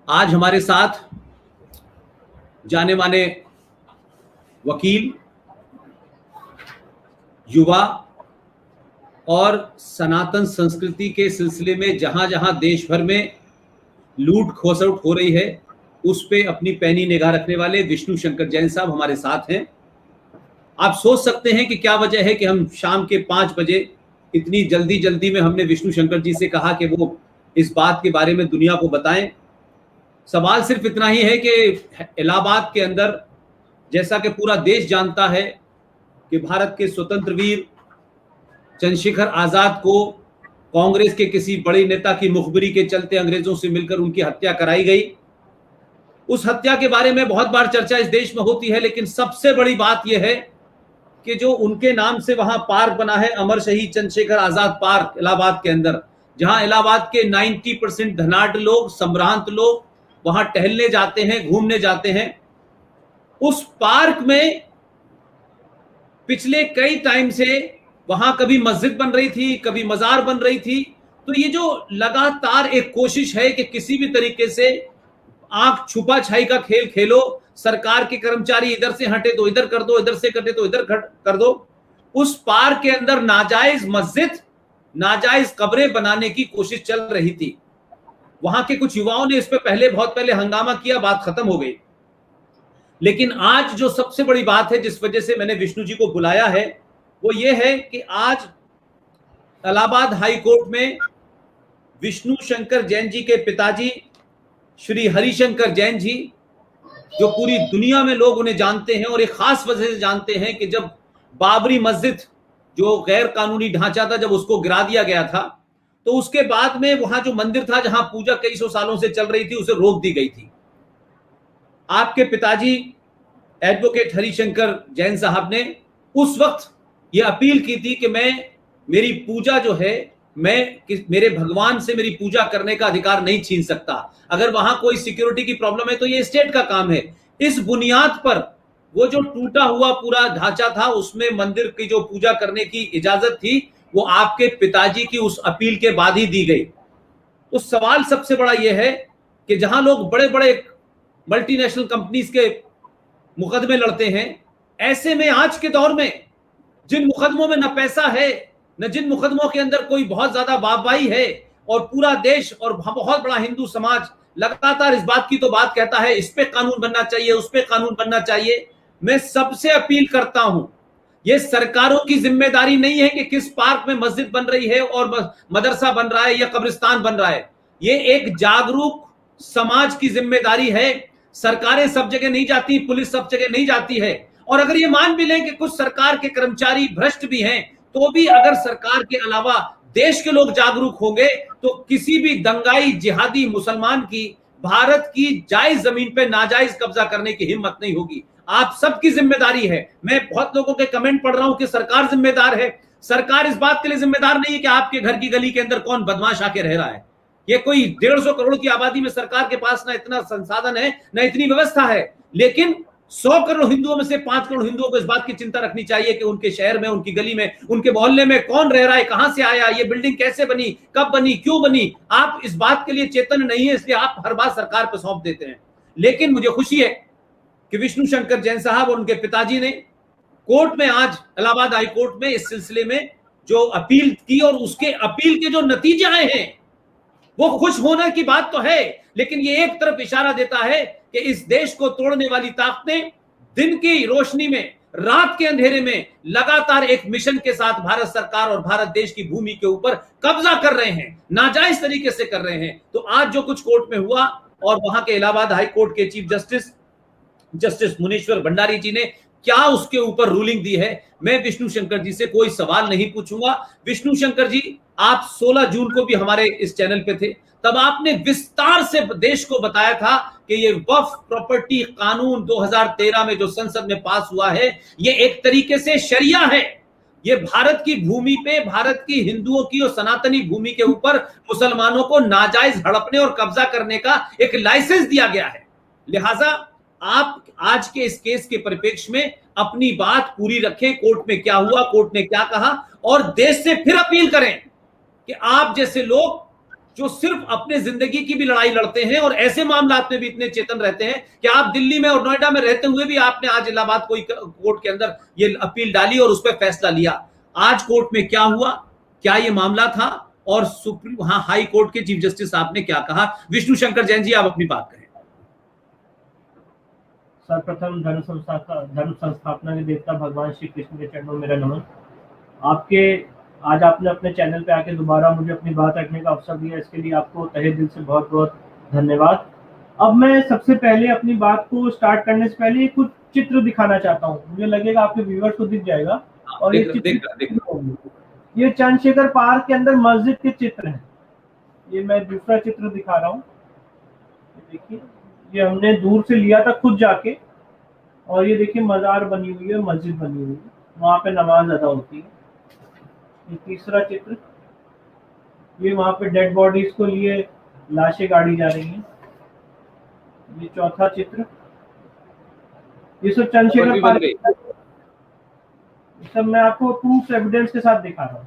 आज हमारे साथ जाने माने वकील, युवा और सनातन संस्कृति के सिलसिले में जहां जहां देश भर में लूट खसोट हो रही है उस पे अपनी पैनी निगाह रखने वाले विष्णु शंकर जैन साहब हमारे साथ हैं। आप सोच सकते हैं कि क्या वजह है कि हम शाम के 5 बजे इतनी जल्दी जल्दी में हमने विष्णु शंकर जी से कहा कि वो इस बात के बारे में दुनिया को बताएं। सवाल सिर्फ इतना ही है कि इलाहाबाद के अंदर, जैसा कि पूरा देश जानता है कि भारत के स्वतंत्र वीर चंद्रशेखर आजाद को कांग्रेस के किसी बड़े नेता की मुखबिरी के चलते अंग्रेजों से मिलकर उनकी हत्या कराई गई। उस हत्या के बारे में बहुत बार चर्चा इस देश में होती है, लेकिन सबसे बड़ी बात यह है कि जो उनके नाम से वहां पार्क बना है, अमर शहीद चंद्रशेखर आजाद पार्क इलाहाबाद के अंदर, जहां इलाहाबाद के 90% धनाढ्य लोग, संभ्रांत लोग वहां टहलने जाते हैं, घूमने जाते हैं। उस पार्क में पिछले कई टाइम से वहां कभी मस्जिद बन रही थी, कभी मजार बन रही थी। तो ये जो लगातार एक कोशिश है कि किसी भी तरीके से आंख छुपा छाई का खेल खेलो, सरकार के कर्मचारी इधर से हटे तो इधर कर दो, इधर से कटे तो इधर कर दो। उस पार्क के अंदर नाजायज मस्जिद, नाजायज कब्रें बनाने की कोशिश चल रही थी। वहां के कुछ युवाओं ने इस पे बहुत पहले हंगामा किया, बात खत्म हो गई। लेकिन आज जो सबसे बड़ी बात है, जिस वजह से मैंने विष्णु जी को बुलाया है, वो ये है कि आज इलाहाबाद हाई कोर्ट में विष्णु शंकर जैन जी के पिताजी श्री हरिशंकर जैन जी, जो पूरी दुनिया में लोग उन्हें जानते हैं और एक खास वजह से जानते हैं कि जब बाबरी मस्जिद, जो गैर कानूनी ढांचा था, जब उसको गिरा दिया गया था, तो उसके बाद में वहां जो मंदिर था जहां पूजा कई सौ सालों से चल रही थी, उसे रोक दी गई थी। आपके पिताजी एडवोकेट हरिशंकर जैन साहब ने उस वक्त यह अपील की थी कि मेरी पूजा जो है, मेरे भगवान से मेरी पूजा करने का अधिकार नहीं छीन सकता। अगर वहां कोई सिक्योरिटी की प्रॉब्लम है तो ये स्टेट का काम है। इस बुनियाद पर वो जो टूटा हुआ पूरा ढांचा था, उसमें मंदिर की जो पूजा करने की इजाजत थी, वो आपके पिताजी की उस अपील के बाद ही दी गई। तो सवाल सबसे बड़ा यह है कि जहां लोग बड़े बड़े मल्टीनेशनल कंपनीज के मुकदमे लड़ते हैं, ऐसे में आज के दौर में जिन मुकदमों में न पैसा है, न जिन मुकदमों के अंदर कोई बहुत ज्यादा वाहवाही है, और पूरा देश और बहुत बड़ा हिंदू समाज लगातार इस बात की तो बात कहता है, इस पे कानून बनना चाहिए, उस पे कानून बनना चाहिए। मैं सबसे अपील करता हूं, यह सरकारों की जिम्मेदारी नहीं है कि किस पार्क में मस्जिद बन रही है और मदरसा बन रहा है या कब्रिस्तान बन रहा है। यह एक जागरूक समाज की जिम्मेदारी है। सरकारें सब जगह नहीं जाती, पुलिस सब जगह नहीं जाती है। और अगर ये मान भी लें कि कुछ सरकार के कर्मचारी भ्रष्ट भी हैं, तो भी अगर सरकार के अलावा देश के लोग जागरूक होंगे तो किसी भी दंगाई जिहादी मुसलमान की भारत की जायज जमीन पे नाजायज कब्जा करने की हिम्मत नहीं होगी। आप सबकी जिम्मेदारी है। मैं बहुत लोगों के कमेंट पढ़ रहा हूं कि सरकार जिम्मेदार है। सरकार इस बात के लिए जिम्मेदार नहीं है कि आपके घर की गली के अंदर कौन बदमाश आके रह रहा है। ये कोई 150 करोड़ की आबादी में सरकार के पास ना इतना संसाधन है, ना इतनी व्यवस्था है। लेकिन 100 करोड़ हिंदुओं में से 5 करोड़ हिंदुओं को इस बात की चिंता रखनी चाहिए कि उनके शहर में, उनकी गली में, उनके मोहल्ले में कौन रह रहा है, कहां से आया, ये बिल्डिंग कैसे बनी, कब बनी, क्यों बनी। आप इस बात के लिए चेतन नहीं है, इसलिए आप हर बात सरकार पर सौंप देते हैं। लेकिन मुझे खुशी है कि विष्णु शंकर जैन साहब और उनके पिताजी ने कोर्ट में, आज इलाहाबाद हाई कोर्ट में, इस सिलसिले में जो अपील की, और उसके अपील के जो नतीजे आए हैं, वो खुश होने की बात तो है, लेकिन ये एक तरफ इशारा देता है कि इस देश को तोड़ने वाली ताकतें दिन की रोशनी में, रात के अंधेरे में लगातार एक मिशन के साथ भारत सरकार और भारत देश की भूमि के ऊपर कब्जा कर रहे हैं, नाजायज तरीके से कर रहे हैं। तो आज जो कुछ कोर्ट में हुआ, और वहां के इलाहाबाद हाई कोर्ट के चीफ जस्टिस मुनीश्वर भंडारी जी ने क्या उसके ऊपर रूलिंग दी है, मैं विष्णु शंकर जी से कोई सवाल नहीं पूछूंगा। विष्णु शंकर जी, आप 16 जून को भी हमारे इस चैनल पे थे, तब आपने विस्तार से देश को बताया था कि ये वक्फ प्रॉपर्टी कानून 2013 में जो संसद में पास हुआ है, ये एक तरीके से शरिया है। ये भारत की भूमि पे, भारत की हिंदुओं की और सनातनी भूमि के ऊपर मुसलमानों को नाजायज हड़पने और कब्जा करने का एक लाइसेंस दिया गया है। लिहाजा आप आज के इस केस के परिप्रेक्ष्य में अपनी बात पूरी रखें। कोर्ट में क्या हुआ, कोर्ट ने क्या कहा, और देश से फिर अपील करें कि आप जैसे लोग जो सिर्फ अपने जिंदगी की भी लड़ाई लड़ते हैं और ऐसे मामलात में भी इतने चेतन रहते हैं कि आप दिल्ली में और नोएडा में रहते हुए भी आपने आज इलाहाबाद कोई कोर्ट के अंदर ये अपील डाली और उस पर फैसला लिया। आज कोर्ट में क्या हुआ, क्या ये मामला था, और सुप्रीम वहां हाई कोर्ट के चीफ जस्टिस साहब ने क्या कहा। विष्णु शंकर जैन जी, आप अपनी बात करें। सर्वप्रथम धर्म संस्थापना के देवता भगवान श्री कृष्ण के चरणों में मेरा नमन। आज आपने अपने चैनल पे आके दोबारा मुझे अपनी बात रखने का अवसर दिया, इसके लिए आपको तहे दिल से बहुत बहुत धन्यवाद। अब मैं सबसे पहले अपनी बात को स्टार्ट करने से पहले कुछ चित्र दिखाना चाहता हूँ, मुझे लगेगा आपके व्यूअर्स को दिख जाएगा। और ये चंद्रशेखर पार्क के अंदर मस्जिद के चित्र हैं। ये मैं दूसरा चित्र दिखा रहा हूँ, देखिए ये हमने दूर से लिया था खुद जाके, और ये देखिए मजार बनी हुई है, मस्जिद बनी हुई है, वहां पे नमाज अदा होती है। ये तीसरा चित्र, ये वहां पे डेड बॉडीज को लिए लाशें गाड़ी जा रही हैं। ये चौथा चित्र, ये सब चंद्रशेखर पार्क, सब मैं आपको प्रूफ एविडेंस के साथ दिखा रहा हूँ।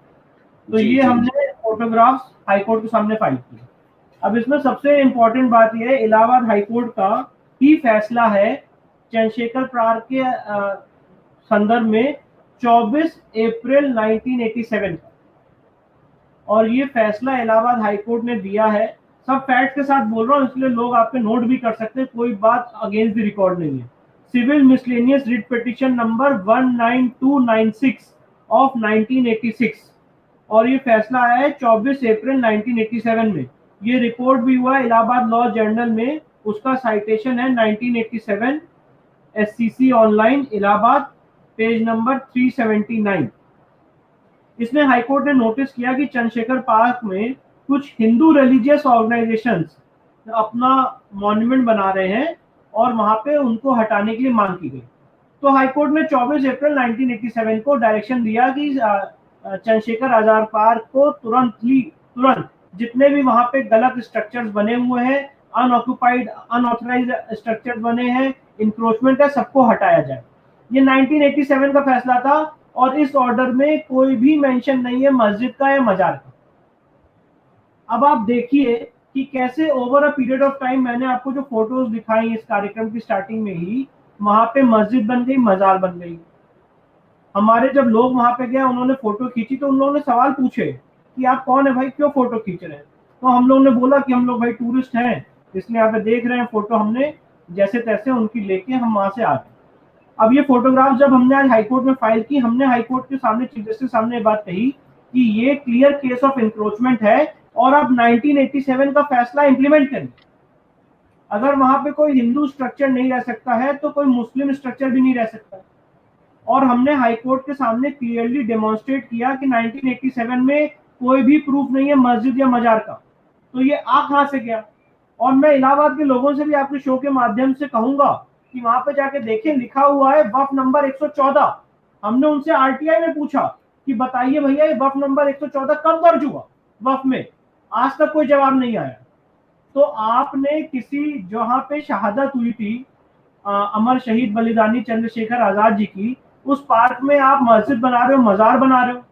तो ये हमने फोटोग्राफ्स हाईकोर्ट के सामने फाइल किए। अब इसमें सबसे इम्पोर्टेंट बात यह है, इलाहाबाद हाईकोर्ट का ही फैसला है चंद्रशेखर पार्क के संदर्भ में 24 अप्रैल 1987 का, और ये फैसला इलाहाबाद हाईकोर्ट ने दिया है। सब फैक्ट के साथ बोल रहा हूँ, इसलिए लोग आपके नोट भी कर सकते हैं, कोई बात अगेंस्ट द रिकॉर्ड नहीं है। Civil miscellaneous writ petition number 19296 of 1986, और ये फैसला आया है 24 अप्रैल 1987 में। ये रिपोर्ट भी हुआ इलाहाबाद लॉ जर्नल में, उसका साइटेशन है 1987 SCC online Allahabad page number 379। इसमें हाईकोर्ट ने नोटिस किया कि चंद्रशेखर पार्क में कुछ हिंदू रिलीजियस ऑर्गेनाइजेशंस अपना मॉन्यूमेंट बना रहे हैं और वहां पे उनको हटाने के लिए मांग की गई। तो हाईकोर्ट ने 24 अप्रैल 1987 को डायरेक्शन दिया कि चंद्रशेखर आजाद पार्क को तुरंत जितने भी वहां पे गलत स्ट्रक्चर्स बने हुए हैं, अनऑक्युपाइड अनऑथराइज्ड स्ट्रक्चर्स बने हैं, इंक्रोचमेंट है, सबको हटाया जाए। ये 1987 का फैसला था, और इस ऑर्डर में कोई भी मेंशन नहीं है मस्जिद का या मजार का। अब आप देखिए कि कैसे over a period of time, मैंने आपको जो फोटोज दिखाई इस कार्यक्रम की स्टार्टिंग में ही, वहां पे मस्जिद बन गई, मजार बन गई। हमारे जब लोग वहां पे गए, उन्होंने फोटो खींची, तो उन लोगों ने सवाल पूछे कि आप कौन है भाई, क्यों फोटो खींच रहे हैं? तो हम लोगों ने बोला कि हम लोग भाई टूरिस्ट हैं, इसलिए यहाँ पे देख रहे हैं फोटो, हमने जैसे तैसे उनकी लेके हम वहां से आ गए। अब ये फोटोग्राफ जब हमने आज हाईकोर्ट में फाइल की, हमने हाईकोर्ट के सामने चीफ जस्टिस के सामने बात कही कि ये क्लियर केस ऑफ इंक्रोचमेंट है और आप 1987 का फैसला इंप्लीमेंट करें। अगर वहां पे कोई हिंदू स्ट्रक्चर नहीं रह सकता है तो कोई मुस्लिम स्ट्रक्चर भी नहीं रह सकता। और हमने हाईकोर्ट के सामने क्लियरली डेमोन्स्ट्रेट किया कि 1987 में कोई भी प्रूफ नहीं है मस्जिद या मजार का, तो ये आ कहां से गया? और मैं इलाहाबाद के लोगों से भी आपके शो के माध्यम से कहूंगा कि वहां पे जाके देखें, लिखा हुआ है वक्फ नंबर 114। हमने उनसे आरटीआई में पूछा कि बताइए भैया ये वक्फ नंबर 114 कब दर्ज हुआ वक्फ में, आज तक कोई जवाब नहीं आया। तो आपने किसी जहां पे शहादत हुई थी अमर शहीद बलिदानी चंद्रशेखर आजाद जी की, उस पार्क में आप मस्जिद बना रहे हो, मजार बना रहे हो,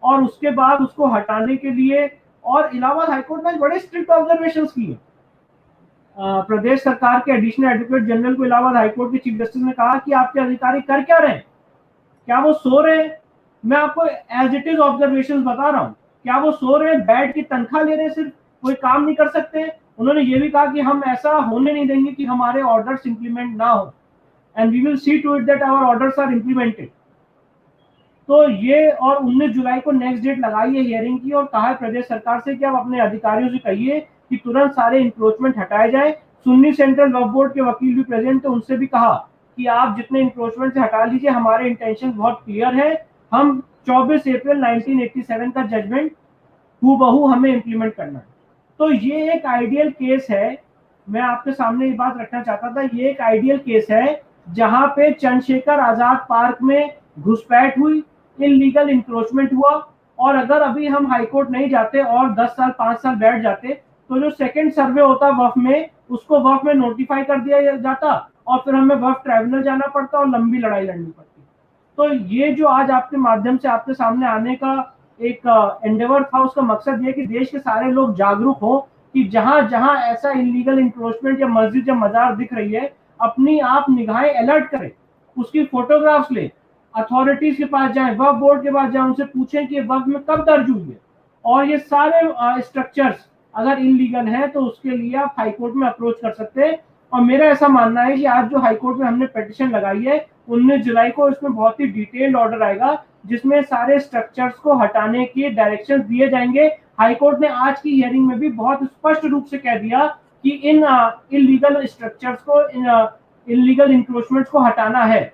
और उसके बाद उसको हटाने के लिए, और इलाहाबाद हाईकोर्ट ने बड़े स्ट्रिक्ट ऑब्जर्वेशंस किए। प्रदेश सरकार के एडिशनल एडवोकेट जनरल को इलाहाबाद हाईकोर्ट के चीफ जस्टिस ने कहा कि आपके अधिकारी कर क्या रहे हैं, क्या वो सो रहे हैं? मैं आपको एज इट इज ऑब्जर्वेशन बता रहा हूँ, क्या वो सो रहे हैं, बैठ की तनख्वाह ले रहे हैं, सिर्फ कोई काम नहीं कर सकते? उन्होंने ये भी कहा कि हम ऐसा होने नहीं देंगे कि हमारे ऑर्डर्स इंप्लीमेंट ना हो, and we will see to it that our orders are implemented. तो ये, और 19 जुलाई को नेक्स्ट डेट लगाई है हियरिंग की, और कहा है प्रदेश सरकार से कि आप अपने अधिकारियों से कहिए कि तुरंत सारे इंक्रोचमेंट हटाए जाए। सुन्नी सेंट्रल वक्फ बोर्ड के वकील भी प्रेजेंट थे, उनसे भी कहा कि आप जितने इंक्रोचमेंट से हटा लीजिए, हमारे इंटेंशन बहुत क्लियर है, हम 24 अप्रैल 1987 का जजमेंट हूबहू हमें इंप्लीमेंट करना है। तो ये एक आइडियल केस है, मैं आपके सामने ये बात रखना चाहता था, ये एक आइडियल केस है जहां पे चंद्रशेखर आजाद पार्क में घुसपैठ हुई, इलीगल इंक्रोचमेंट हुआ, और अगर अभी हम हाईकोर्ट नहीं जाते और 10 साल 5 साल बैठ जाते, तो जो सेकंड सर्वे होता वक्फ में, उसको वक्फ में नोटिफाई कर दिया जाता, और फिर हमें वक्फ ट्राइब्यूनल जाना पड़ता और लंबी लड़ाई लड़नी पड़ती। तो ये जो आज आपके माध्यम से आपके सामने आने का एक एंडेवर था, उसका मकसद ये कि देश के सारे लोग जागरूक हो कि जहां जहां ऐसा इलीगल इंक्रोचमेंट या मस्जिद या मजार दिख रही है, अपनी आप निगाहें अलर्ट करें, उसकी फोटोग्राफ्स लें, अथॉरिटीज के पास जाएं, वक्फ बोर्ड के पास जाएं, उनसे पूछें कि वक्फ में कब दर्ज हुई है, और ये सारे स्ट्रक्चर्स अगर इलीगल हैं तो उसके लिए आप हाईकोर्ट में अप्रोच कर सकते हैं। और मेरा ऐसा मानना है कि आज जो हाईकोर्ट में हमने पिटीशन लगाई है 19 जुलाई को, इसमें बहुत ही डिटेल्ड ऑर्डर आएगा जिसमें सारे स्ट्रक्चर्स को हटाने के डायरेक्शन दिए जाएंगे। हाईकोर्ट ने आज की हियरिंग में भी बहुत स्पष्ट रूप से कह दिया कि इन इलीगल स्ट्रक्चर्स को, इन इलीगल इंक्रोचमेंट्स को हटाना है,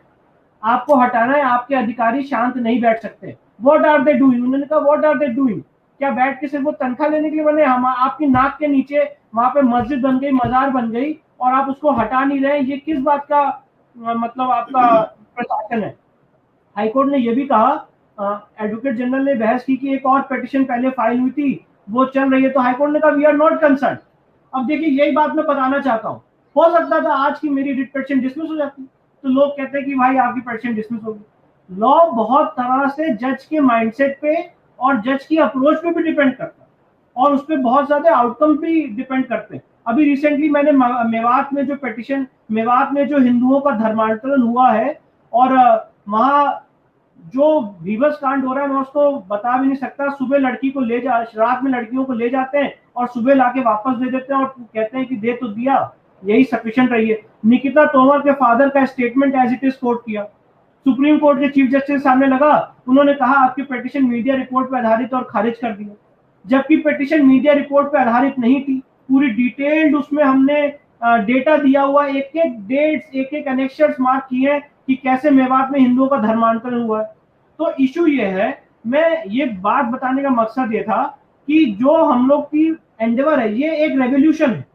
आपको हटाना है, आपके अधिकारी शांत नहीं बैठ सकते। व्हाट आर दे डूइंग, उन्होंने कहा व्हाट आर दे डूइंग, क्या बैठ के सिर्फ वो तनख्वाह लेने के लिए बने? हम आपकी नाक के नीचे वहां पे मस्जिद बन गई, मजार बन गई, और आप उसको हटा नहीं रहे, ये किस बात का मतलब आपका प्रशासन है? हाईकोर्ट ने यह भी कहा, एडवोकेट जनरल ने बहस की कि एक और पिटीशन पहले फाइल हुई थी, वो चल रही है, तो हाईकोर्ट ने कहा वी आर नॉट कंसर्न। अब देखिए, यही बात मैं बताना चाहता हूँ, हो सकता था आज की मेरी रिट पिटीशन डिसमिस हो जाती, तो लोग कहते हैं कि भाई आपकी पिटीशन डिसमिस होगी। लॉ बहुत तरह से जज के माइंडसेट पे और जज की अप्रोच पे भी डिपेंड करता है, और उस पर बहुत ज्यादा आउटकम भी डिपेंड करते हैं। अभी रिसेंटली मैंने मेवात में जो पिटीशन, मेवात में जो हिंदुओं का धर्मांतरण हुआ है, और वहां जो भीभत्स कांड हो रहा है मैं उसको बता भी नहीं सकता। सुबह लड़की को ले जा, रात में लड़कियों को ले जाते हैं और सुबह लाके वापस दे देते हैं और कहते हैं कि दे तो दिया, यही सफिशिएंट रही है। निकिता तोमर के फादर का statement as it is court किया, सुप्रीम कोर्ट के चीफ जस्टिस के सामने लगा, उन्होंने कहा आपकी पिटीशन मीडिया रिपोर्ट पर आधारित और खारिज कर दिया, जबकि पिटीशन मीडिया रिपोर्ट पर आधारित नहीं थी, पूरी डिटेल्ड उसमें हमने डेटा दिया हुआ, एक एक डेट्स, एक एक एनेक्शर्स मार्क किए हैं कि कैसे मेवात में हिंदुओं का धर्मांतरण हुआ है। तो इशू ये है, मैं ये बात बताने का मकसद ये था कि जो हम लोग की एंडेवर है, ये एक रेवोल्यूशन है,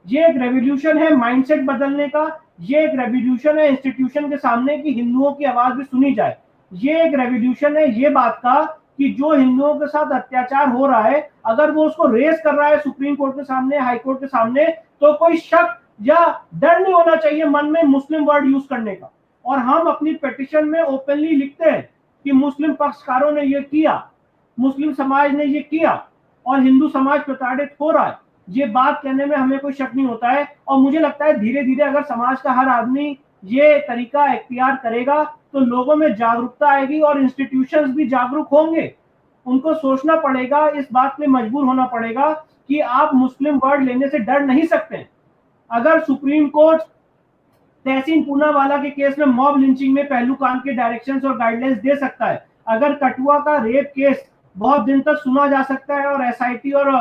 ये एक रेवोल्यूशन है माइंडसेट बदलने का, ये एक रेवोल्यूशन है इंस्टीट्यूशन के सामने कि हिंदुओं की आवाज भी सुनी जाए, ये एक रेवोल्यूशन है ये बात का कि जो हिंदुओं के साथ अत्याचार हो रहा है, अगर वो उसको रेस कर रहा है सुप्रीम कोर्ट के सामने, हाई कोर्ट के सामने, तो कोई शक या डर नहीं होना चाहिए मन में मुस्लिम वर्ड यूज करने का। और हम अपनी पिटीशन में ओपनली लिखते हैं कि मुस्लिम पक्षकारों ने ये किया, मुस्लिम समाज ने ये किया, और हिंदू समाज प्रताड़ित हो रहा है, ये बात कहने में हमें कोई शक नहीं होता है। और मुझे लगता है धीरे धीरे अगर समाज का हर आदमी ये तरीका इख्तियार करेगा तो लोगों में जागरूकता आएगी और इंस्टीट्यूशंस भी जागरूक होंगे। उनको सोचना पड़ेगा, इस बात पे मजबूर होना पड़ेगा कि आप मुस्लिम वर्ड लेने से डर नहीं सकते। अगर सुप्रीम कोर्ट तहसीन पूनावाला के केस में मॉब लिंचिंग में पहलू कांड के डायरेक्शंस और गाइडलाइंस दे सकता है, अगर कठुआ का रेप केस बहुत दिन तक सुना जा सकता है और एसआईटी और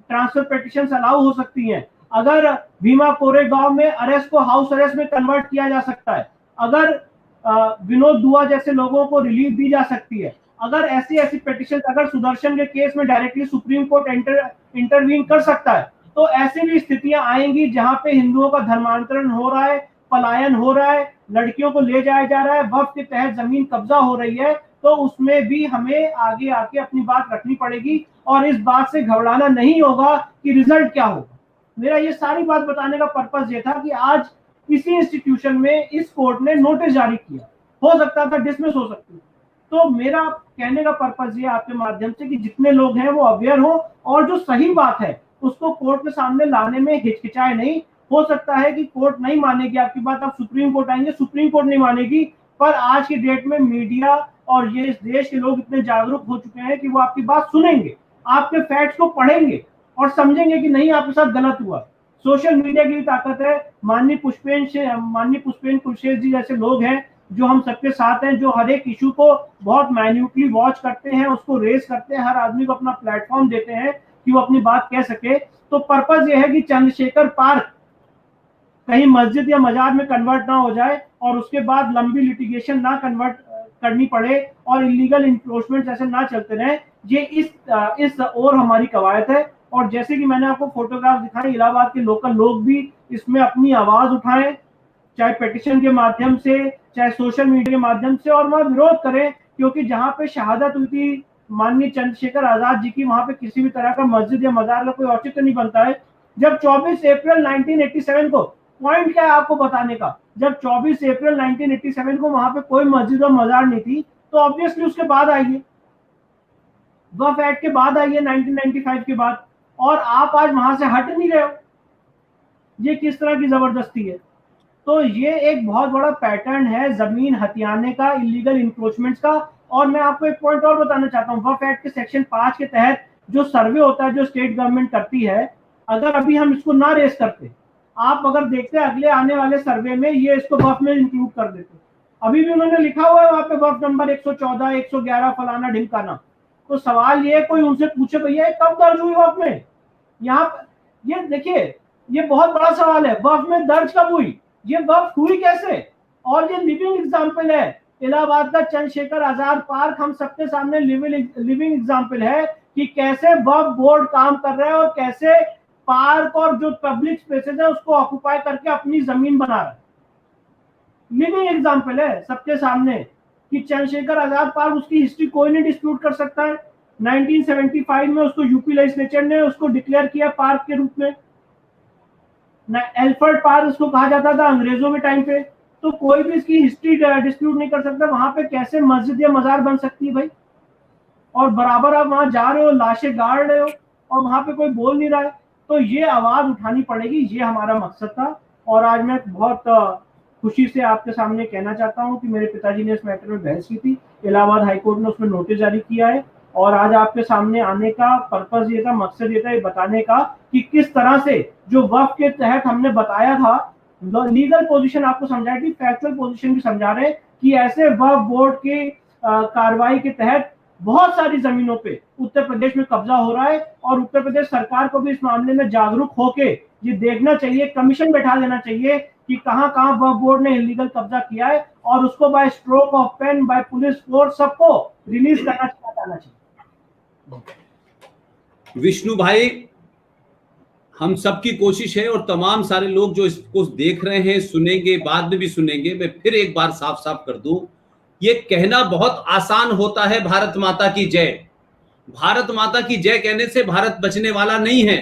ट्रांसफर पिटीशंस अलाउ हो सकती हैं, अगर भीमा कोरेगांव में अरेस्ट को हाउस अरेस्ट में कन्वर्ट किया जा सकता है, अगर विनोद दुआ जैसे लोगों को रिलीफ दी जा सकती है, अगर ऐसी ऐसी पिटीशन, अगर सुदर्शन के केस में डायरेक्टली सुप्रीम कोर्ट इंटरवीन कर सकता है, तो ऐसी भी स्थितियां आएंगी जहां पे हिंदुओं का धर्मांतरण हो रहा है, पलायन हो रहा है, लड़कियों को ले जाया जा रहा है, वक्फ के तहत जमीन कब्जा हो रही है, तो उसमें भी हमें आगे आके अपनी बात रखनी पड़ेगी और इस बात से घबराना नहीं होगा कि रिजल्ट क्या होगा। मेरा ये सारी बात बताने का पर्पस ये था कि आज इसी इंस्टीट्यूशन में इस कोर्ट ने नोटिस जारी किया, हो सकता था डिसमिस हो सकती, तो मेरा कहने का पर्पस ये आपके माध्यम से कि जितने लोग हैं वो अवेयर हो और जो सही बात है उसको कोर्ट के सामने लाने में हिचकिचाए नहीं। हो सकता है कि कोर्ट नहीं मानेगी आपकी बात, आप सुप्रीम कोर्ट आएंगे, सुप्रीम कोर्ट नहीं मानेगी, पर आज की डेट में मीडिया और ये इस देश के लोग इतने जागरूक हो चुके हैं कि वो आपकी बात सुनेंगे, आपके फैक्ट्स को पढ़ेंगे और समझेंगे कि नहीं आपके साथ गलत हुआ। सोशल मीडिया की भी ताकत है। माननीय पुष्पेन कुलशेष जी जैसे लोग हैं जो हम सबके साथ हैं, जो हर एक इशू को बहुत माइन्यूटली वॉच करते हैं, उसको रेस करते हैं, हर आदमी को अपना प्लेटफॉर्म देते हैं कि वो अपनी बात कह सके। तो पर्पस ये है कि चंद्रशेखर पार्क कहीं मस्जिद या मजार में कन्वर्ट ना हो जाए और उसके बाद लंबी लिटिगेशन ना कन्वर्ट करनी पड़े और इलीगल इंक्रोचमेंट ऐसे ना चलते रहे। ये इस और हमारी कवायद है। और जैसे कि मैंने आपको फोटोग्राफ दिखाए, इलाहाबाद के लोकल लोग भी इसमें अपनी आवाज उठाएं, चाहे पिटीशन के माध्यम से, चाहे सोशल मीडिया के माध्यम से, और वहां विरोध करें, क्योंकि जहां पे शहादत हुई थी माननीय चंद्रशेखर आजाद जी की, वहां पे किसी भी तरह का मस्जिद या मजार का कोई औचित्य नहीं बनता है। जब 24 अप्रैल 1987 को, पॉइंट क्या है आपको बताने का, जब 24 अप्रैल 1987 को वहां पे कोई मस्जिद और मजार नहीं थी, तो ऑब्वियसली उसके बाद आइए, वक्फ एक्ट के बाद आई है 1995 के बाद, और आप आज वहां से हट नहीं रहे हो। ये किस तरह की जबरदस्ती है? तो ये एक बहुत बड़ा पैटर्न है जमीन हथियाने का, इलीगल इंक्रोचमेंट्स का। और मैं आपको एक पॉइंट और बताना चाहता हूँ, वक्फ एक्ट के सेक्शन 5 के तहत जो सर्वे होता है जो स्टेट गवर्नमेंट करती है, अगर अभी हम इसको ना रेस करते, आप अगर देखते हैं अगले आने वाले सर्वे में ये इसको वक्फ में इंक्लूड कर देते। अभी भी उन्होंने लिखा हुआ है वहां पे वक्फ नंबर 114, 111 फलाना ढिमकाना। तो सवाल ये, कोई उनसे पूछे भैया कब दर्ज हुई वक्फ में? यहाँ ये देखिए, ये बहुत बड़ा सवाल है, वक्फ में दर्ज कब हुई, ये वक्फ हुई कैसे? और ये लिविंग एग्जाम्पल है, इलाहाबाद का चंद्रशेखर आजाद पार्क हम सबके सामने लिविंग एग्जाम्पल है कि कैसे वक्फ बोर्ड काम कर रहा है और कैसे पार्क और जो पब्लिक स्पेसेस है उसको ऑक्युपाई करके अपनी जमीन बना रहा है। लिविंग एग्जाम्पल है सबके सामने कि चंद्रशेखर आजाद पार्क, उसकी हिस्ट्री कोई नहीं डिस्प्यूट कर सकता है। 1975 में उसको यूपी लेजिस्लेचर ने उसको डिक्लेयर किया पार्क के रूप में। एल्फर्ड पार्क उसको कहा जाता था अंग्रेजों के टाइम पे। तो कोई भी इसकी हिस्ट्री डिस्प्यूट नहीं कर सकता। वहां पे कैसे मस्जिद या मजार बन सकती है भाई? और बराबर आप वहां जा रहे हो, लाशें गाड़ रहे हो और वहां पे कोई बोल नहीं रहा है। तो ये आवाज उठानी पड़ेगी, ये हमारा मकसद था। और आज मैं बहुत खुशी से आपके सामने कहना चाहता हूं कि मेरे पिताजी ने इस मैटर में बहस की थी, इलाहाबाद हाईकोर्ट ने उसमें नोटिस जारी किया है। और आज आपके सामने आने का पर्पस ये था, मकसद ये था, ये बताने का कि किस तरह से जो वक्फ के तहत हमने बताया था, लीगल पोजीशन आपको समझाया कि फैक्चुअल पोजीशन भी समझा रहे कि ऐसे वक्फ बोर्ड के कार्रवाई के तहत बहुत सारी जमीनों पे उत्तर प्रदेश में कब्जा हो रहा है। और उत्तर प्रदेश सरकार को भी इस मामले में जागरूक होके ये देखना चाहिए, कमीशन बैठा देना चाहिए कि कहां कहां वक्फ बोर्ड ने इलीगल कब्जा किया है और उसको by stroke of pen, by police force सबको रिलीज करना चाहिए। विष्णु भाई, हम सबकी कोशिश है और तमाम सारे लोग जो इसको देख रहे हैं, सुनेंगे, बाद में भी सुनेंगे, मैं फिर एक बार साफ साफ कर दूं, ये कहना बहुत आसान होता है भारत माता की जय। भारत माता की जय कहने से भारत बचने वाला नहीं है,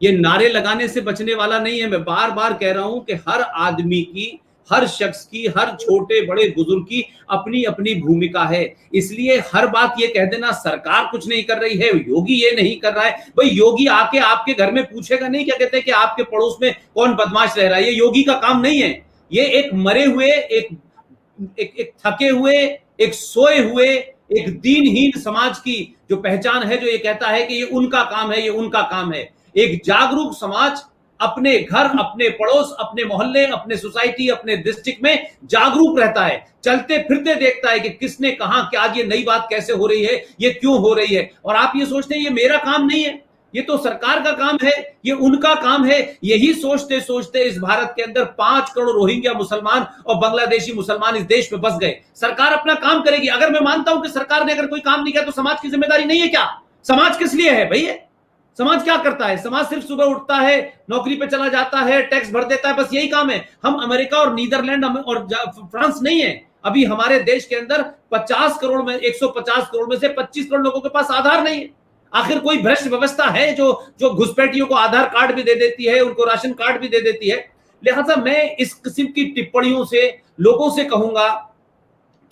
ये नारे लगाने से बचने वाला नहीं है। मैं बार बार कह रहा हूं कि हर आदमी की, हर शख्स की, हर छोटे बड़े बुजुर्ग की अपनी अपनी भूमिका है। इसलिए हर बात ये कह देना सरकार कुछ नहीं कर रही है, योगी ये नहीं कर रहा है, भाई योगी आके आपके घर में पूछेगा नहीं क्या कहते हैं कि आपके पड़ोस में कौन बदमाश रह रहा है? ये योगी का काम नहीं है। ये एक मरे हुए, एक थके हुए, एक सोए हुए, एक दीनहीन समाज की जो पहचान है, जो ये कहता है कि ये उनका काम है, ये उनका काम है। एक जागरूक समाज अपने घर, अपने पड़ोस, अपने मोहल्ले, अपने सोसाइटी, अपने डिस्ट्रिक्ट में जागरूक रहता है, चलते फिरते देखता है कि किसने कहां क्या, ये नई बात कैसे हो रही है, ये क्यों हो रही है। और आप ये सोचते हैं ये मेरा काम नहीं है, ये तो सरकार का काम है, ये उनका काम है। यही सोचते सोचते इस भारत के अंदर 5 करोड़ रोहिंग्या मुसलमान और बांग्लादेशी मुसलमान इस देश में बस गए। सरकार अपना काम करेगी। अगर मैं मानता हूं कि सरकार ने अगर कोई काम नहीं किया तो समाज की जिम्मेदारी नहीं है क्या? समाज किस लिए है भैया? समाज क्या करता है? समाज सिर्फ सुबह उठता है, नौकरी पे चला जाता है, टैक्स भर देता है, बस यही काम है। हम अमेरिका और नीदरलैंड और फ्रांस नहीं है। अभी हमारे देश के अंदर 50 करोड़ में 150 करोड़ में से 25 करोड़ लोगों के पास आधार नहीं है। आखिर कोई भ्रष्ट व्यवस्था है जो घुसपैठियों को आधार कार्ड भी दे देती है, उनको राशन कार्ड भी दे देती है? लिहाजा मैं इस किस्म की टिप्पणियों से लोगों से कहूंगा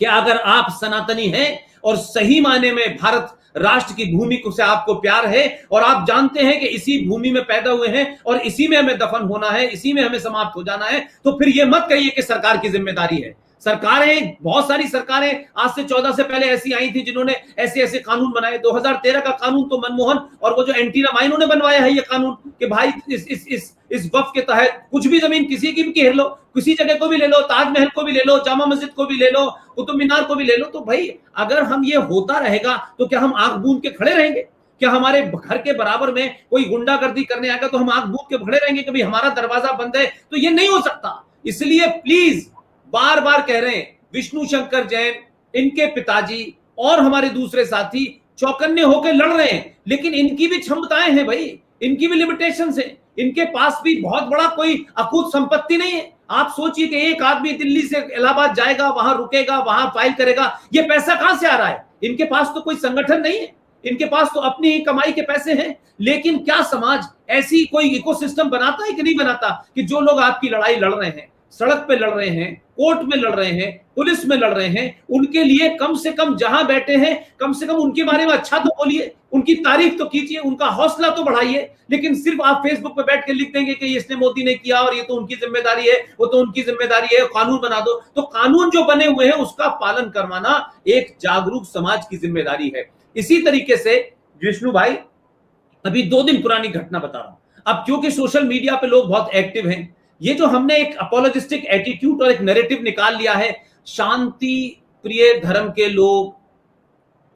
कि अगर आप सनातनी हैं और सही मायने में भारत राष्ट्र की भूमि से आपको प्यार है और आप जानते हैं कि इसी भूमि में पैदा हुए हैं और इसी में हमें दफन होना है, इसी में हमें समाप्त हो जाना है, तो फिर यह मत कहिए कि सरकार की जिम्मेदारी है। सरकारें, बहुत सारी सरकारें आज से 14 से पहले ऐसी आई थी जिन्होंने ऐसे ऐसे कानून बनाए। 2013 का कानून तो मनमोहन और वो जो एंटी रामायणों ने बनवाया है ये कानून कि भाई इस वक्फ के तहत कुछ भी जमीन किसी की भी घेर लो, किसी जगह को भी ले लो, ताजमहल को भी ले लो, जामा मस्जिद को भी ले लो, कुतुब मीनार को भी ले लो। तो भाई अगर हम ये होता रहेगा तो क्या हम आंख बूंद के खड़े रहेंगे? क्या हमारे घर के बराबर में कोई गुंडागर्दी करने आएगा तो हम आंख बूंद के खड़े रहेंगे कि भाई हमारा दरवाजा बंद है? तो ये नहीं हो सकता। इसलिए प्लीज बार बार कह रहे हैं, विष्णु शंकर जैन, इनके पिताजी और हमारे दूसरे साथी चौकन्ने होकर लड़ रहे हैं, लेकिन इनकी भी क्षमताएं हैं भाई, इनकी भी लिमिटेशंस हैं। इनके पास भी बहुत बड़ा कोई अकूत संपत्ति नहीं है। आप सोचिए कि एक आदमी दिल्ली से इलाहाबाद जाएगा, वहां रुकेगा, वहां फाइल करेगा, ये पैसा कहां से आ रहा है? इनके पास तो कोई संगठन नहीं है, इनके पास तो अपनी ही कमाई के पैसे हैं। लेकिन क्या समाज ऐसी कोई इकोसिस्टम बनाता है कि नहीं बनाता कि जो लोग आपकी लड़ाई लड़ रहे हैं, सड़क पे लड़ रहे हैं, कोर्ट में लड़ रहे हैं, पुलिस में लड़ रहे हैं, उनके लिए कम से कम जहां बैठे हैं कम से कम उनके बारे में अच्छा तो बोलिए, उनकी तारीफ तो कीजिए, उनका हौसला तो बढ़ाइए। लेकिन सिर्फ आप फेसबुक पे बैठ के लिख देंगे कि इसने मोदी ने किया और ये तो उनकी जिम्मेदारी है, वो तो उनकी जिम्मेदारी है, कानून बना दो। तो कानून जो बने हुए हैं उसका पालन करवाना एक जागरूक समाज की जिम्मेदारी है। इसी तरीके से विष्णु भाई, अभी 2 दिन पुरानी घटना बता रहा हूं। अब क्योंकि सोशल मीडिया पे लोग बहुत एक्टिव हैं, ये जो हमने एक अपोलोजिस्टिक एटीट्यूड और एक नैरेटिव निकाल लिया है, शांति प्रिय धर्म के लोग,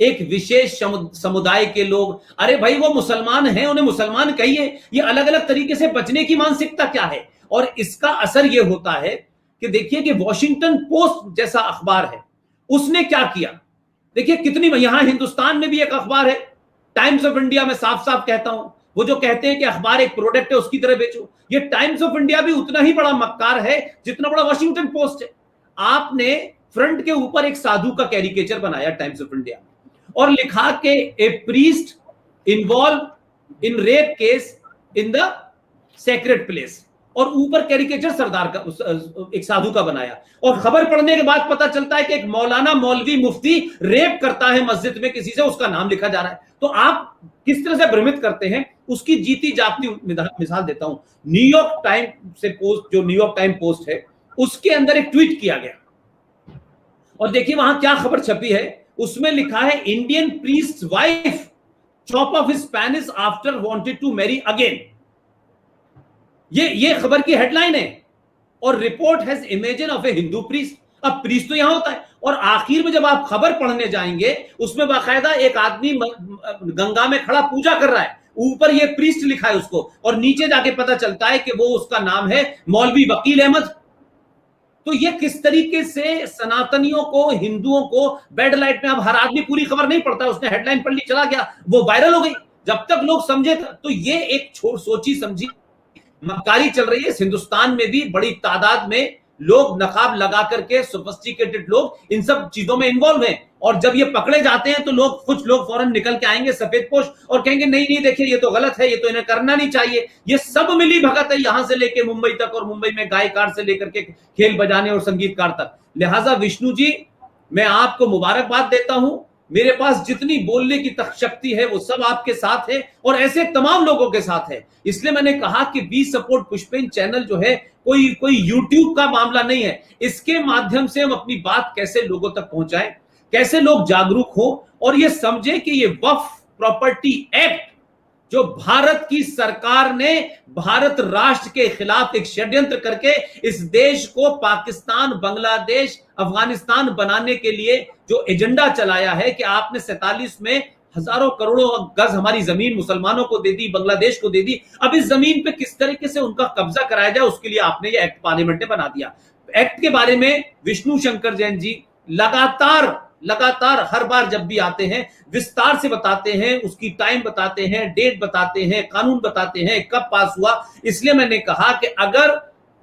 एक विशेष समुदाय के लोग, अरे भाई वो मुसलमान हैं, उन्हें मुसलमान कहिए, ये अलग अलग तरीके से बचने की मानसिकता क्या है। और इसका असर ये होता है कि देखिए कि वॉशिंगटन पोस्ट जैसा अखबार है, उसने क्या किया, देखिए कितनी, यहां हिंदुस्तान में भी एक अखबार है टाइम्स ऑफ इंडिया, में साफ साफ कहता हूं, वो जो कहते हैं कि अखबार एक प्रोडक्ट है उसकी तरह बेचो, ये टाइम्स ऑफ इंडिया भी उतना ही बड़ा मक्कार है जितना बड़ा वॉशिंगटन पोस्ट है। आपने फ्रंट के ऊपर एक साधु का कैरिकेचर बनाया टाइम्स ऑफ इंडिया और लिखा कि a priest involve in rape case in the sacred place, और ऊपर कैरिकेचर सरदार का, एक साधु का बनाया। और खबर पढ़ने के बाद पता चलता है कि एक मौलाना मौलवी मुफ्ती रेप करता है मस्जिद में किसी से, उसका नाम लिखा जा रहा है। तो आप किस तरह से भ्रमित करते हैं, उसकी जीती जागती मिसाल देता हूं। न्यूयॉर्क टाइम से पोस्ट, जो न्यूयॉर्क टाइम पोस्ट है, उसके अंदर एक ट्वीट किया गया और देखिए वहां क्या खबर छपी है। उसमें लिखा है, Indian priest wife chop off his penis after wanted to marry again. ये खबर की हेडलाइन है। और report has imagine of a Hindu priest. अब प्रीस्ट तो यहां होता है, और आखिर में जब आप खबर पढ़ने जाएंगे उसमें बाकायदा एक आदमी गंगा में खड़ा पूजा कर रहा है, ऊपर ये प्रीस्ट लिखा है उसको, और नीचे जाके पता चलता है कि वो उसका नाम है मौलवी वकील अहमद। तो ये किस तरीके से सनातनियों को, हिंदुओं को बेड लाइट में, अब हर आदमी पूरी खबर नहीं पढ़ता, उसने हेडलाइन पढ़ ली चला गया, वो वायरल हो गई। जब तक लोग समझे, तो ये एक सोची समझी मक्कारी चल रही है। हिंदुस्तान में भी बड़ी तादाद में लोग नकाब लगा करके, सोफिस्टिकेटेड लोग इन सब चीजों में इन्वॉल्व हैं, और जब ये पकड़े जाते हैं तो लोग, कुछ लोग फौरन निकल के आएंगे सफेद पोश और कहेंगे नहीं नहीं देखिए ये तो गलत है, ये तो इन्हें करना नहीं चाहिए। ये सब मिली भगत है, यहां से लेके मुंबई तक, और मुंबई में गायकार से लेकर के खेल बजाने और संगीतकार तक। लिहाजा विष्णु जी, मैं आपको मुबारकबाद देता हूं। मेरे पास जितनी बोलने की शक्ति है वो सब आपके साथ है, और ऐसे तमाम लोगों के साथ है। इसलिए मैंने कहा कि वी सपोर्ट पुष्पेन चैनल जो है कोई यूट्यूब का मामला नहीं है। इसके माध्यम से हम अपनी बात कैसे लोगों तक पहुंचाएं, कैसे लोग जागरूक हो और ये समझे कि ये वक्फ प्रॉपर्टी एक्ट जो भारत की सरकार ने भारत राष्ट्र के खिलाफ एक षड्यंत्र करके इस देश को पाकिस्तान, बांग्लादेश, अफगानिस्तान बनाने के लिए जो एजेंडा चलाया है कि आपने 47 में हजारों करोड़ों गज हमारी जमीन मुसलमानों को दे दी, बांग्लादेश को दे दी। अब इस जमीन पे किस तरीके से उनका कब्जा कराया जाए, उसके लिए आपने ये एक्ट पार्लियामेंट ने बना दिया। एक्ट के बारे में विष्णु शंकर जैन जी लगातार हर बार जब भी आते हैं विस्तार से बताते हैं, उसकी टाइम बताते हैं, डेट बताते हैं, कानून बताते हैं, कब पास हुआ। इसलिए मैंने कहा कि अगर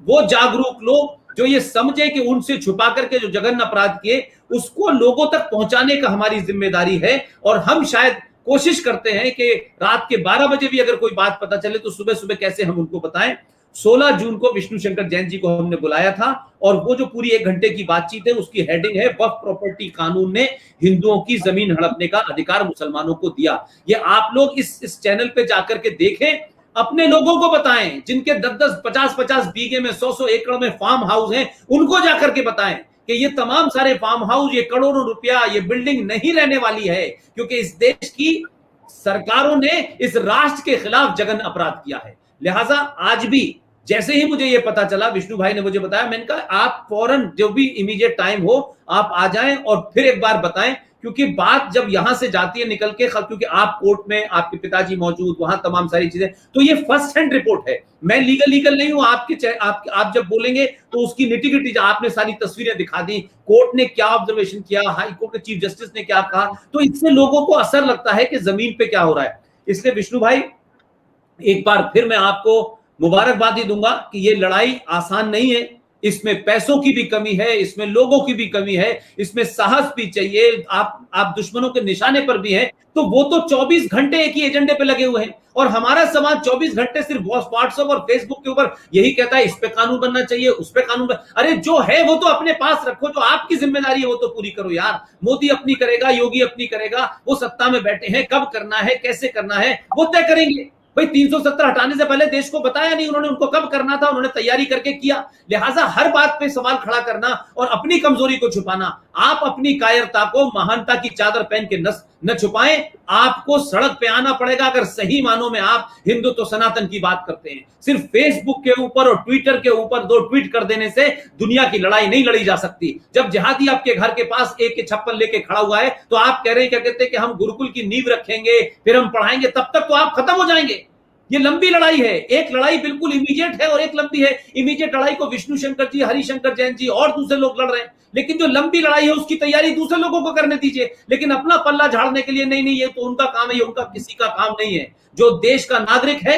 वो जागरूक लोग जो ये समझे कि उनसे छुपा करके जो जघन्य अपराध किए उसको लोगों तक पहुंचाने का हमारी जिम्मेदारी है, और हम शायद कोशिश करते हैं कि रात के 12 बजे भी अगर कोई बात पता चले तो सुबह सुबह कैसे हम उनको बताएं। 16 जून को विष्णु शंकर जैन जी को हमने बुलाया था, और वो जो पूरी 1 घंटे की बातचीत है उसकी हेडिंग है वक्फ प्रॉपर्टी कानून ने हिंदुओं की जमीन हड़पने का अधिकार मुसलमानों को दिया। ये आप लोग इस चैनल पे जाकर के देखें, अपने लोगों को बताएं, जिनके 10-10, 50-50 बीघे में, 100-100 एकड़ में फार्म हाउस हैं, उनको जाकर के बताएं कि ये तमाम सारे फार्म हाउस, ये करोड़ों रुपया, ये बिल्डिंग नहीं रहने वाली है, क्योंकि इस देश की सरकारों ने इस राष्ट्र के खिलाफ जघन्य अपराध किया है। लिहाजा आज भी जैसे ही मुझे ये पता चला, विष्णु भाई ने मुझे बताया, मैंने कहा आप फौरन जो भी इमीडिएट टाइम हो आप आ जाएं और फिर एक बार बताएं, क्योंकि बात जब यहां से जाती है निकल के, क्योंकि आप कोर्ट में, आपके पिताजी मौजूद, वहां तमाम सारी चीजें, तो ये फर्स्ट हैंड रिपोर्ट है। मैं लीगल नहीं हूं। आप जब बोलेंगे तो उसकी निटी-गिटी, आपने सारी तस्वीरें दिखा दी, कोर्ट ने क्या ऑब्जर्वेशन किया, हाई कोर्ट के चीफ जस्टिस ने क्या कहा, तो इससे लोगों को असर लगता है कि जमीन पे क्या हो रहा है। इसलिए विष्णु भाई एक बार फिर मैं आपको मुबारकबाद ही दूंगा कि ये लड़ाई आसान नहीं है। इसमें पैसों की भी कमी है, इसमें लोगों की भी कमी है, इसमें साहस भी चाहिए। आप दुश्मनों के निशाने पर भी हैं, तो वो तो 24 घंटे एक ही एजेंडे पे लगे हुए हैं, और हमारा समाज 24 घंटे सिर्फ व्हाट्सएप और फेसबुक के ऊपर यही कहता है इस पे कानून बनना चाहिए, उस पे कानून अरे जो है वो तो अपने पास रखो, जो आपकी जिम्मेदारी है वो तो पूरी करो यार। मोदी अपनी करेगा, योगी अपनी करेगा, वो सत्ता में बैठे हैं, कब करना है कैसे करना है वो तय करेंगे। भाई 370 हटाने से पहले देश को बताया नहीं उन्होंने, उनको कब करना था, उन्होंने तैयारी करके किया। लिहाजा हर बात पे सवाल खड़ा करना और अपनी कमजोरी को छुपाना, आप अपनी कायरता को महानता की चादर पहन के न छुपाएं। आपको सड़क पे आना पड़ेगा अगर सही मानों में आप हिंदुत्व सनातन की बात करते हैं। सिर्फ फेसबुक के ऊपर और ट्विटर के ऊपर 2 ट्वीट कर देने से दुनिया की लड़ाई नहीं लड़ी जा सकती। जब जिहादी आपके घर के पास AK-56 लेके खड़ा हुआ है तो आप कह रहे हैं, क्या कहते हैं कि हम गुरुकुल की नींव रखेंगे फिर हम पढ़ाएंगे, तब तक तो आप खत्म हो जाएंगे। ये लंबी लड़ाई है, एक लड़ाई बिल्कुल इमीडिएट है और एक लंबी है। इमीडिएट लड़ाई को विष्णु शंकर जी, हरिशंकर जैन जी और दूसरे लोग लड़ रहे हैं, लेकिन जो लंबी लड़ाई है उसकी तैयारी दूसरे लोगों को करने दीजिए। लेकिन अपना पल्ला झाड़ने के लिए नहीं, ये तो उनका काम है, ये उनका किसी का काम नहीं है। जो देश का नागरिक है,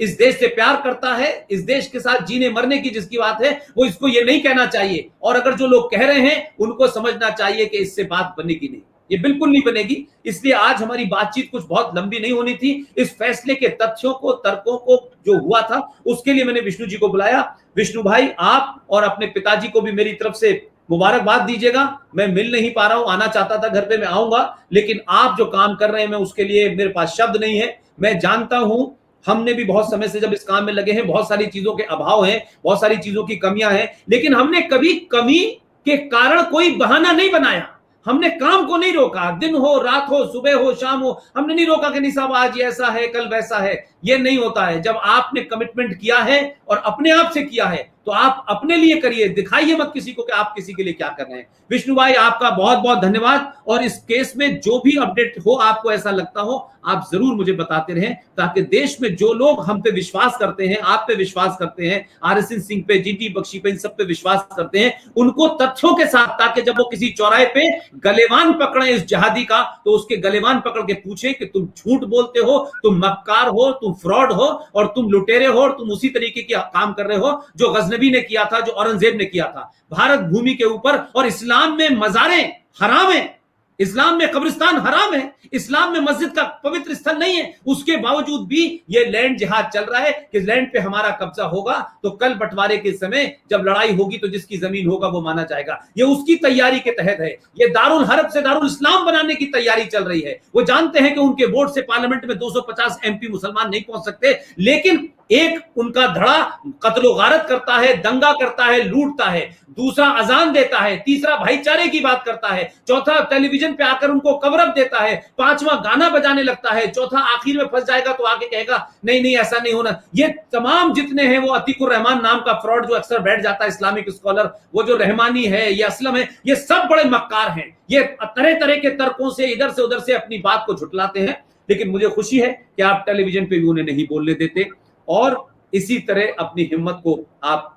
इस देश से प्यार करता है, इस देश के साथ जीने मरने की जिसकी बात है, वो इसको ये नहीं कहना चाहिए। और अगर जो लोग कह रहे हैं उनको समझना चाहिए कि इससे बात बनेगी नहीं, ये बिल्कुल नहीं बनेगी। इसलिए आज हमारी बातचीत कुछ बहुत लंबी नहीं होनी थी। इस फैसले के तथ्यों को, तर्कों को जो हुआ था उसके लिए मैंने विष्णु जी को बुलाया। विष्णु भाई, आप और अपने पिताजी को भी मेरी तरफ से मुबारकबाद दीजिएगा। मैं मिल नहीं पा रहा हूं, आना चाहता था घर पे, मैं आऊंगा, लेकिन आप जो काम कर रहे हैं मैं उसके लिए मेरे पास शब्द नहीं है। मैं जानता हूं हमने भी बहुत समय से जब इस काम में लगे हैं, बहुत सारी चीजों के अभाव हैं, बहुत सारी चीजों की कमियां हैं, लेकिन हमने कभी कमी के कारण कोई बहाना नहीं बनाया। हमने काम को नहीं रोका, दिन हो रात हो सुबह हो शाम हो, हमने नहीं रोका कि नहीं साहब आज ऐसा है कल वैसा है। ये नहीं होता है। जब आपने कमिटमेंट किया है और अपने आप से किया है तो आप अपने लिए करिए, दिखाइए मत किसी को कि आप किसी के लिए क्या कर रहे हैं। विष्णु भाई, आपका बहुत बहुत धन्यवाद। और इस केस में जो भी अपडेट हो, आपको ऐसा लगता हो, आप जरूर मुझे बताते रहें, ताकि देश में जो लोग हम पे विश्वास करते हैं, आप पे विश्वास करते हैं, RSN सिंह पे, GT बख्शी पे, इन सब पे विश्वास करते हैं, उनको तथ्यों के साथ, ताकि जब वो किसी चौराहे पे गलेवान पकड़े इस जिहादी का, तो उसके गलेवान पकड़ के पूछे कि तुम झूठ बोलते हो, तुम मक्कार हो, तुम फ्रॉड हो और तुम लुटेरे हो और तुम उसी तरीके के काम कर रहे हो जो गजनबी ने किया था, जो औरंगजेब ने किया था भारत भूमि के ऊपर। और इस्लाम में मज़ारें हराम है, इस्लाम में कब्रिस्तान हराम है, इस्लाम में मस्जिद का पवित्र स्थल नहीं है, उसके बावजूद भी ये लैंड जिहाद चल रहा है कि लैंड पे हमारा कब्जा होगा तो कल बंटवारे के समय जब लड़ाई होगी तो जिसकी जमीन होगा वो माना जाएगा। ये उसकी तैयारी के तहत है। ये दारुल हरब से दारुल इस्लाम बनाने की तैयारी चल रही है। वो जानते हैं कि उनके वोट से पार्लियामेंट में 250 MP मुसलमान नहीं पहुंच सकते, लेकिन एक उनका धड़ा कत्लो गारत करता है, दंगा करता है, लूटता है, दूसरा अजान देता है, तीसरा भाईचारे की बात करता है, चौथा टेलीविजन पे आकर उनको कवरअप देता है, पांचवा गाना बजाने लगता है, चौथा आखिर में फंस जाएगा तो आगे कहेगा नहीं नहीं ऐसा नहीं होना। ये तमाम जितने हैं, वो अतीकुर रहमान नाम का फ्रॉड जो अक्सर बैठ जाता है, इस्लामिक स्कॉलर, वो जो रहमानी है, ये असलम है, ये सब बड़े मक्कार हैं। ये तरह तरह के तर्कों से इधर से उधर से अपनी बात को झुटलाते हैं। लेकिन मुझे खुशी है कि आप टेलीविजन पे भी उन्हें नहीं बोलने देते, और इसी तरह अपनी हिम्मत को आप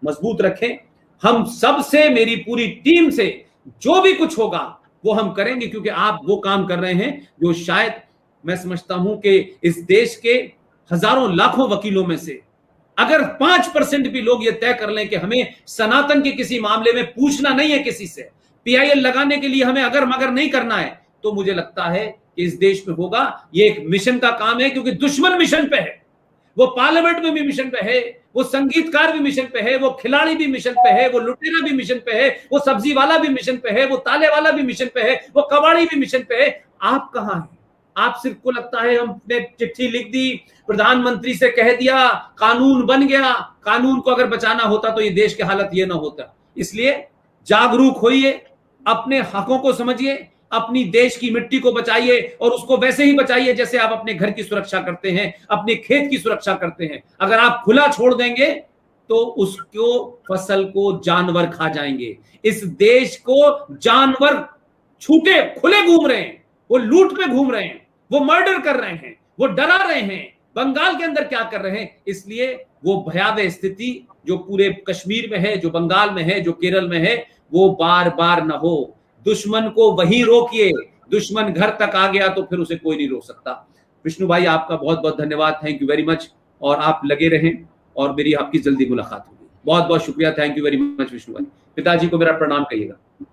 मजबूत रखें। हम सब से, मेरी पूरी टीम से जो भी कुछ होगा वो हम करेंगे, क्योंकि आप वो काम कर रहे हैं जो शायद मैं समझता हूं कि इस देश के हजारों लाखों वकीलों में से अगर 5% भी लोग ये तय कर लें कि हमें सनातन के किसी मामले में पूछना नहीं है किसी से, PIL लगाने के लिए हमें अगर मगर नहीं करना है, तो मुझे लगता है कि इस देश में होगा। ये एक मिशन का काम है, क्योंकि दुश्मन मिशन पे है, वो पार्लियामेंट में भी मिशन पे है, वो संगीतकार भी मिशन पे है, वो खिलाड़ी भी मिशन पे है, वो लुटेरा भी मिशन पे है, वो सब्जी वाला भी मिशन पे है, वो ताले वाला भी मिशन पे है, वो कबाड़ी भी मिशन पे है। आप कहां हैं? आप सिर्फ को लगता है हमने चिट्ठी लिख दी, प्रधानमंत्री से कह दिया, कानून बन गया। कानून को अगर बचाना होता तो ये देश की हालत ये ना होता। इसलिए जागरूक होइए, अपने हकों को समझिए, अपनी देश की मिट्टी को बचाइए, और उसको वैसे ही बचाइए जैसे आप अपने घर की सुरक्षा करते हैं, अपने खेत की सुरक्षा करते हैं। अगर आप खुला छोड़ देंगे तो उसको फसल को जानवर खा जाएंगे। इस देश को जानवर छूटे खुले घूम रहे हैं, वो लूट पे घूम रहे हैं, वो मर्डर कर रहे हैं, वो डरा रहे हैं। बंगाल के अंदर क्या कर रहे हैं? इसलिए वो भयावह स्थिति जो पूरे कश्मीर में है, जो बंगाल में है, जो केरल में है, वो बार बार न हो। दुश्मन को वही रोकिए, दुश्मन घर तक आ गया तो फिर उसे कोई नहीं रोक सकता। विष्णु भाई, आपका बहुत बहुत धन्यवाद, थैंक यू वेरी मच, और आप लगे रहें और मेरी आपकी जल्दी मुलाकात होगी। बहुत बहुत शुक्रिया, thank you very much Vishnu भाई। पिताजी को मेरा प्रणाम कहिएगा।